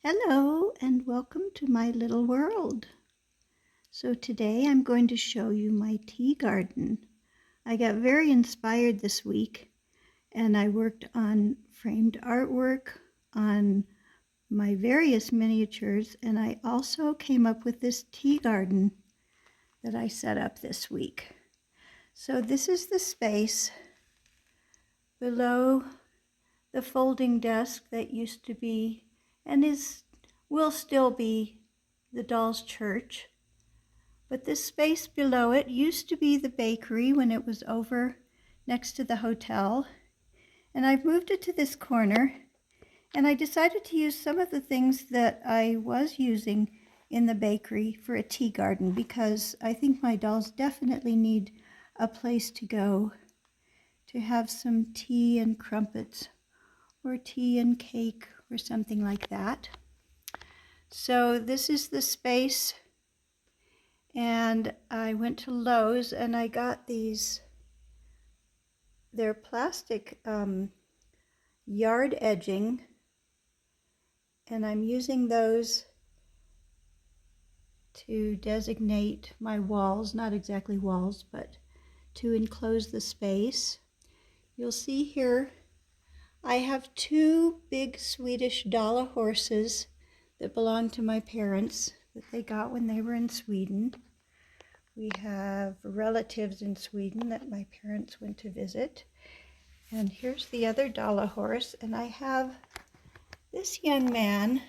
Hello and welcome to my little world. So today I'm going to show you my tea garden. I got very inspired this week and I worked on framed artwork, on my various miniatures, and I also came up with this tea garden that I set up this week. So this is the space below the folding desk that used to be and will still be the doll's church. But this space below it used to be the bakery when it was over next to the hotel. And I've moved it to this corner, and I decided to use some of the things that I was using in the bakery for a tea garden because I think my dolls definitely need a place to go to have some tea and crumpets or tea and cake or something like that. So this is the space, and I went to Lowe's and I got these, they're plastic yard edging, and I'm using those to designate my walls, not exactly walls, but to enclose the space. You'll see here I have two big Swedish Dala horses that belong to my parents that they got when they were in Sweden. We have relatives in Sweden that my parents went to visit. And here's the other Dala horse, and I have this young man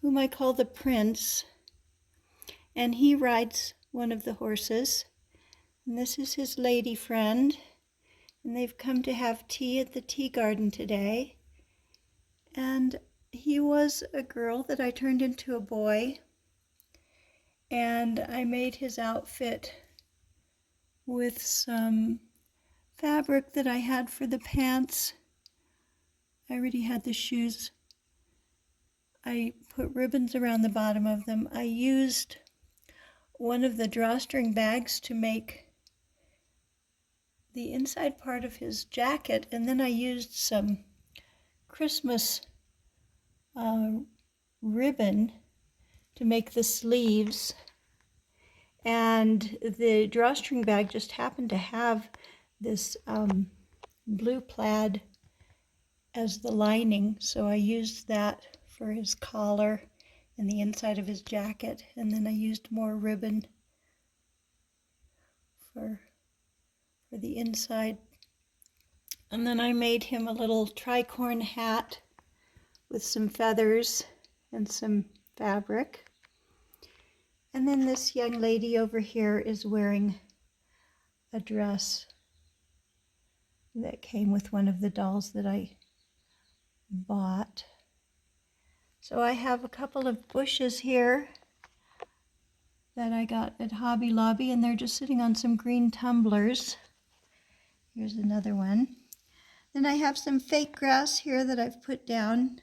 whom I call the Prince, and he rides one of the horses. And this is his lady friend, and they've come to have tea at the tea garden today. And he was a girl that I turned into a boy, and I made his outfit with some fabric that I had for the pants. I already had the shoes. I put ribbons around the bottom of them. I used one of the drawstring bags to make the inside part of his jacket, and then I used some Christmas ribbon to make the sleeves, and the drawstring bag just happened to have this blue plaid as the lining, so I used that for his collar and the inside of his jacket, and then I used more ribbon for the inside. And then I made him a little tricorn hat with some feathers and some fabric. And then this young lady over here is wearing a dress that came with one of the dolls that I bought. So I have a couple of bushes here that I got at Hobby Lobby, and they're just sitting on some green tumblers. Here's another one. Then I have some fake grass here that I've put down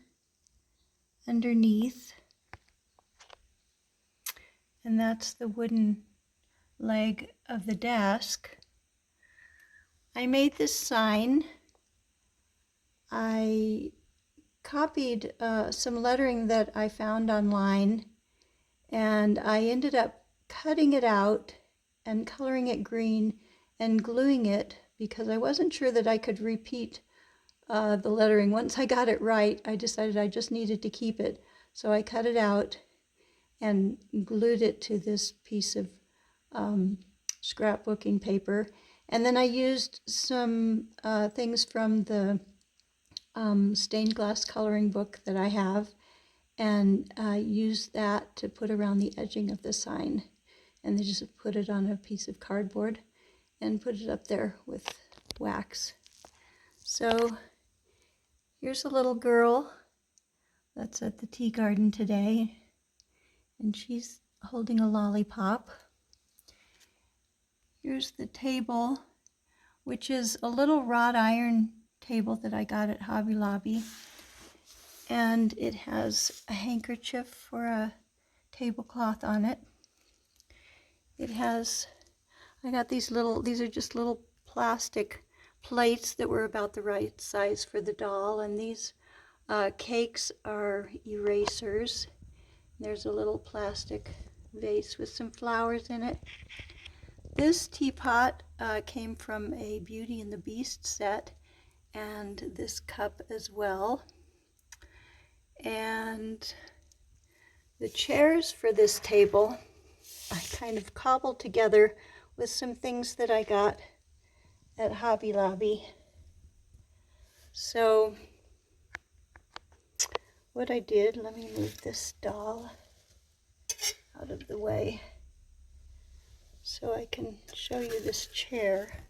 underneath. And that's the wooden leg of the desk. I made this sign. I copied some lettering that I found online, and I ended up cutting it out and coloring it green and gluing it because I wasn't sure that I could repeat the lettering. Once I got it right, I decided I just needed to keep it. So I cut it out and glued it to this piece of scrapbooking paper. And then I used some things from the stained glass coloring book that I have, and used that to put around the edging of the sign. And then just put it on a piece of cardboard and put it up there with wax. So here's a little girl that's at the tea garden today, and she's holding a lollipop. Here's the table, which is a little wrought iron table that I got at Hobby Lobby, and it has a handkerchief for a tablecloth on it. It has, I got these are just little plastic plates that were about the right size for the doll, and these Cakes are erasers. There's a little plastic vase with some flowers in it. This teapot came from a Beauty and the Beast set, and this cup as well. And the chairs for this table I kind of cobbled together with some things that I got at Hobby Lobby. So what I did, let me move this doll out of the way so I can show you this chair.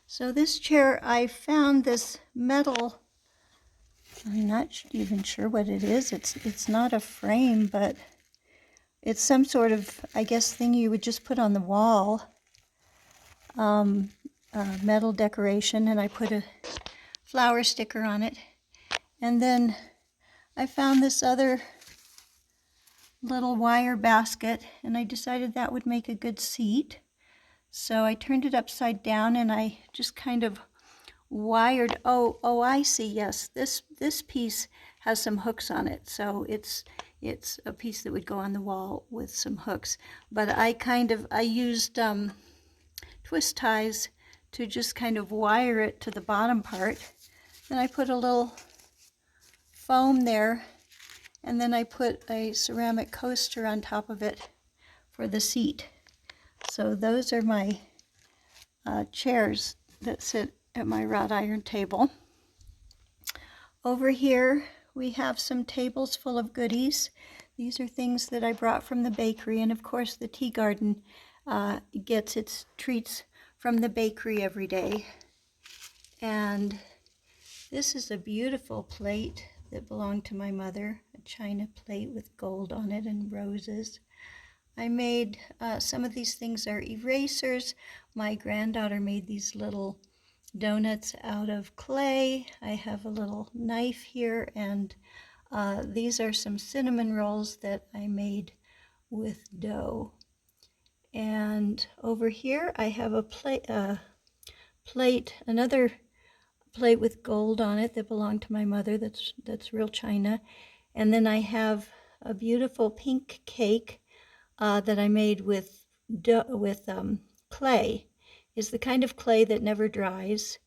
So this chair, I found this metal, I'm not even sure what it is. It's not a frame, but it's some sort of, I guess, thing you would just put on the wall. Metal decoration, and I put a flower sticker on it. And then I found this other little wire basket, and I decided that would make a good seat. So I turned it upside down and I just kind of wired, oh, I see, yes, this piece has some hooks on it, so it's a piece that would go on the wall with some hooks. But I used twist ties to just kind of wire it to the bottom part. Then I put a little foam there, and then I put a ceramic coaster on top of it for the seat. So those are my chairs that sit at my wrought iron table. Over here we have some tables full of goodies. These are things that I brought from the bakery, and of course the tea garden gets its treats from the bakery every day. And this is a beautiful plate that belonged to my mother, a china plate with gold on it and roses. I made, some of these things are erasers. My granddaughter made these little donuts out of clay. I have a little knife here, and these are some cinnamon rolls that I made with dough. And over here I have a another plate with gold on it that belonged to my mother. That's real china. And then I have a beautiful pink cake that I made with clay. It's the kind of clay that never dries,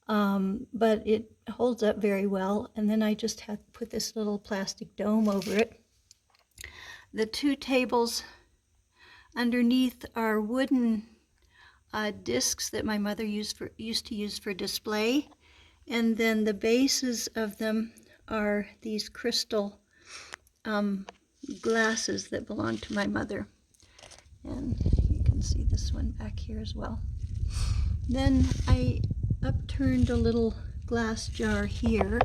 but it holds up very well. And then I just had put this little plastic dome over it. The two tables underneath are wooden discs that my mother used to use for display, and then the bases of them are these crystal glasses that belong to my mother. And you can see this one back here as well. Then I upturned a little glass jar here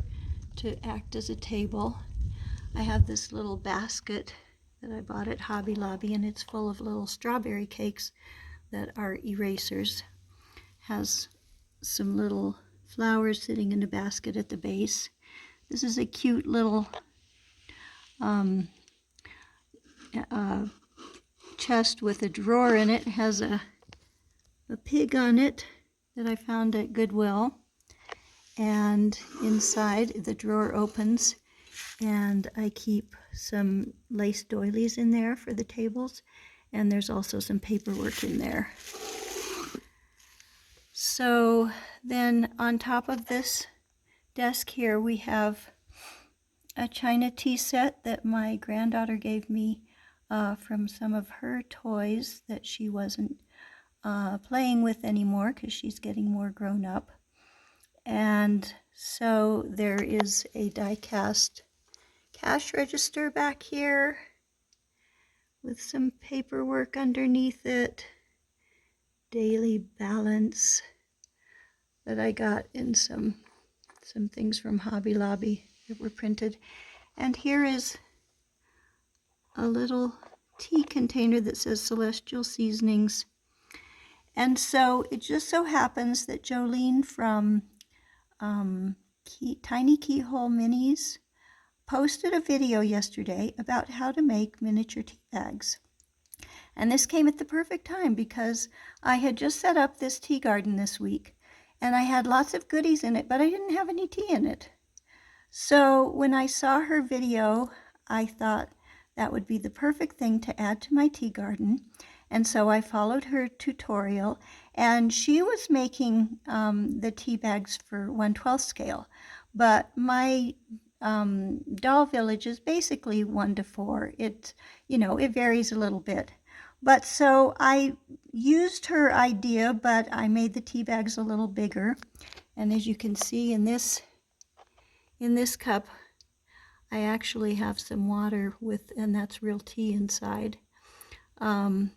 to act as a table. I have this little basket that I bought at Hobby Lobby, and it's full of little strawberry cakes that are erasers. Has some little flowers sitting in a basket at the base. This is a cute little chest with a drawer in it. It has a pig on it that I found at Goodwill. And inside the drawer opens, and I keep some lace doilies in there for the tables, and there's also some paperwork in there. So then on top of this desk here we have a china tea set that my granddaughter gave me from some of her toys that she wasn't playing with anymore because she's getting more grown up. And so there is a die-cast cash register back here with some paperwork underneath it, daily balance that I got in some things from Hobby Lobby that were printed. And here is a little tea container that says Celestial Seasonings. And so it just so happens that Jolene from TinyKeyHoleMinis posted a video yesterday about how to make miniature tea bags. And this came at the perfect time because I had just set up this tea garden this week, and I had lots of goodies in it, but I didn't have any tea in it. So when I saw her video, I thought that would be the perfect thing to add to my tea garden. And so I followed her tutorial, and she was making the tea bags for 1/12 scale. But my doll village is basically 1:4. It varies a little bit. But so I used her idea, but I made the tea bags a little bigger. And as you can see in this cup, I actually have some water and that's real tea inside.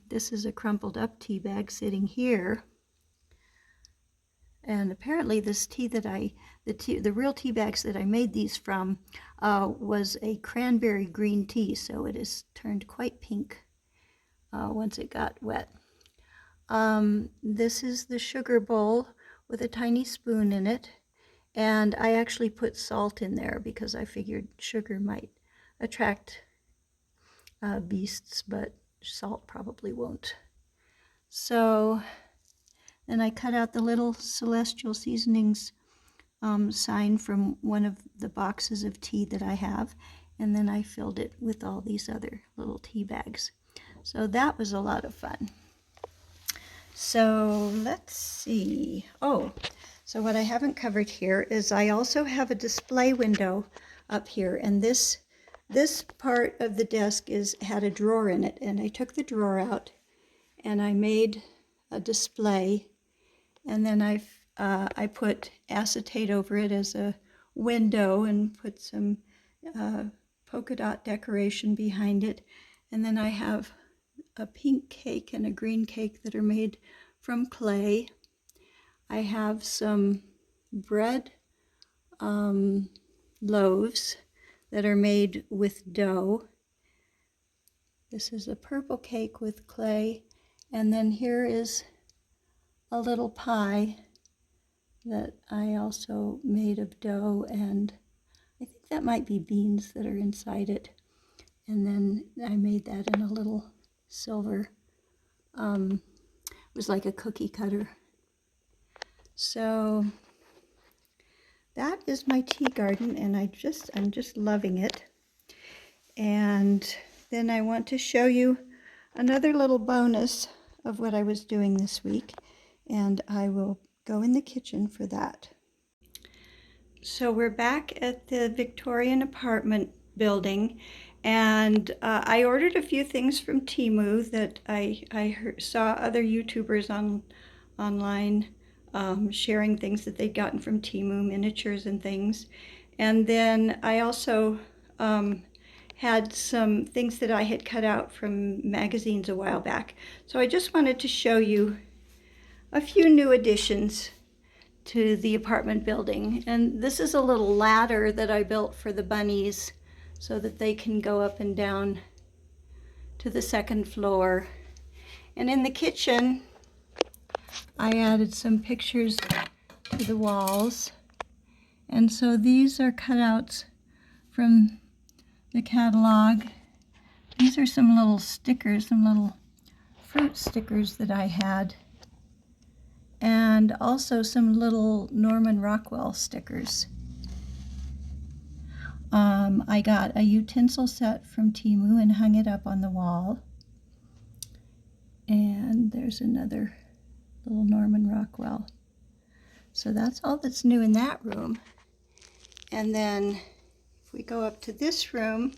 This is a crumpled up tea bag sitting here. And apparently this tea that the real tea bags that I made these from was a cranberry green tea, so it is turned quite pink once it got wet. This is the sugar bowl with a tiny spoon in it, and I actually put salt in there because I figured sugar might attract beasts, but salt probably won't. So then I cut out the little Celestial Seasonings sign from one of the boxes of tea that I have, and then I filled it with all these other little tea bags. So that was a lot of fun. So let's see. Oh, so what I haven't covered here is I also have a display window up here, and this part of the desk had a drawer in it, and I took the drawer out and I made a display, and then I put acetate over it as a window and put some polka dot decoration behind it, and then I have a pink cake and a green cake that are made from clay. I have some bread loaves that are made with dough. This is a purple cake with clay, and then here is a little pie that I also made of dough, and I think that might be beans that are inside it. And then I made that in a little silver, it was like a cookie cutter. So that is my tea garden, and I'm just loving it. And then I want to show you another little bonus of what I was doing this week, and I will go in the kitchen for that. So we're back at the Victorian apartment building, and I ordered a few things from Temu that I saw other YouTubers online sharing things that they'd gotten from Temu, miniatures and things. And then I also had some things that I had cut out from magazines a while back. So I just wanted to show you a few new additions to the apartment building. And this is a little ladder that I built for the bunnies so that they can go up and down to the second floor. And in the kitchen, I added some pictures to the walls. And so these are cutouts from the catalog. These are some little stickers, some little fruit stickers that I had, and also some little Norman Rockwell stickers. I got a utensil set from Temu and hung it up on the wall. And there's another little Norman Rockwell. So that's all that's new in that room. And then if we go up to this room,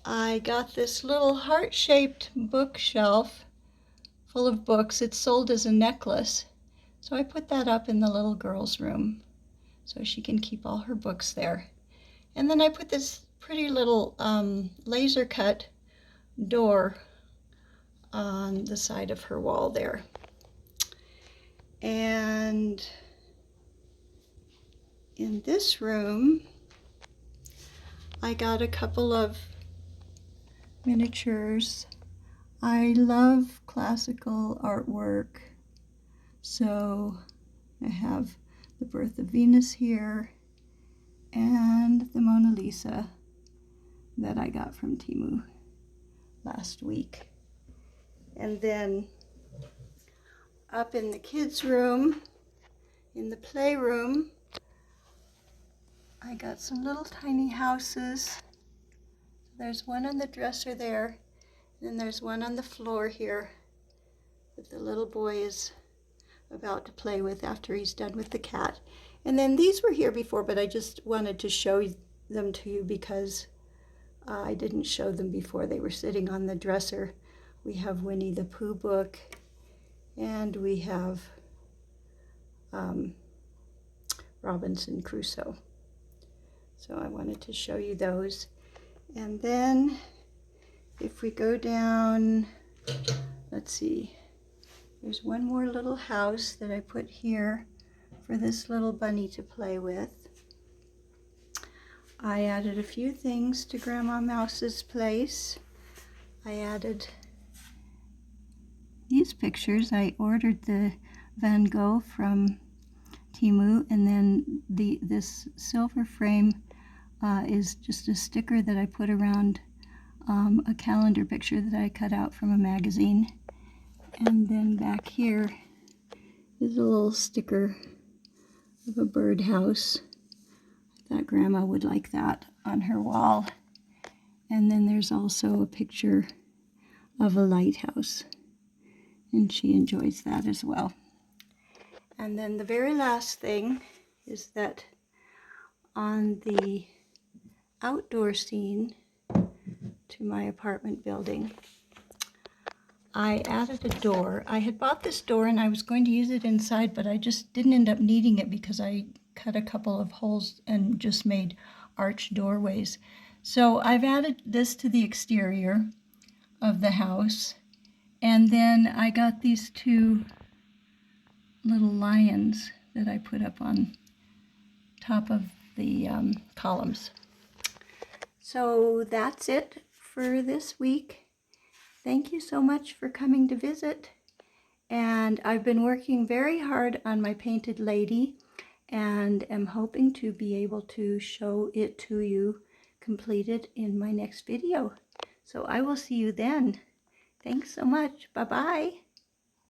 I got this little heart-shaped bookshelf full of books. It's sold as a necklace. So I put that up in the little girl's room so she can keep all her books there. And then I put this pretty little laser cut door on the side of her wall there. And in this room, I got a couple of miniatures. I love classical artwork, so I have the Birth of Venus here and the Mona Lisa that I got from Temu last week. And then Up in the kids' room, in the playroom, I got some little tiny houses. There's one on the dresser there, and then there's one on the floor here that the little boy is about to play with after he's done with the cat. And then these were here before, but I just wanted to show them to you because I didn't show them before. They were sitting on the dresser. We have Winnie the Pooh book, and we have Robinson Crusoe. So I wanted to show you those. And then if we go down, let's see, there's one more little house that I put here for this little bunny to play with. I added a few things to Grandma Mouse's place. I added these pictures. I ordered the Van Gogh from Temu, and then this silver frame is just a sticker that I put around a calendar picture that I cut out from a magazine. And then back here is a little sticker of a birdhouse. I thought Grandma would like that on her wall. And then there's also a picture of a lighthouse, and she enjoys that as well. And then the very last thing is that on the outdoor scene to my apartment building, I added a door. I had bought this door and I was going to use it inside, but I just didn't end up needing it because I cut a couple of holes and just made arched doorways. So I've added this to the exterior of the house. And then I got these two little lions that I put up on top of the columns. So that's it for this week. Thank you so much for coming to visit. And I've been working very hard on my painted lady and am hoping to be able to show it to you completed in my next video. So I will see you then. Thanks so much. Bye-bye.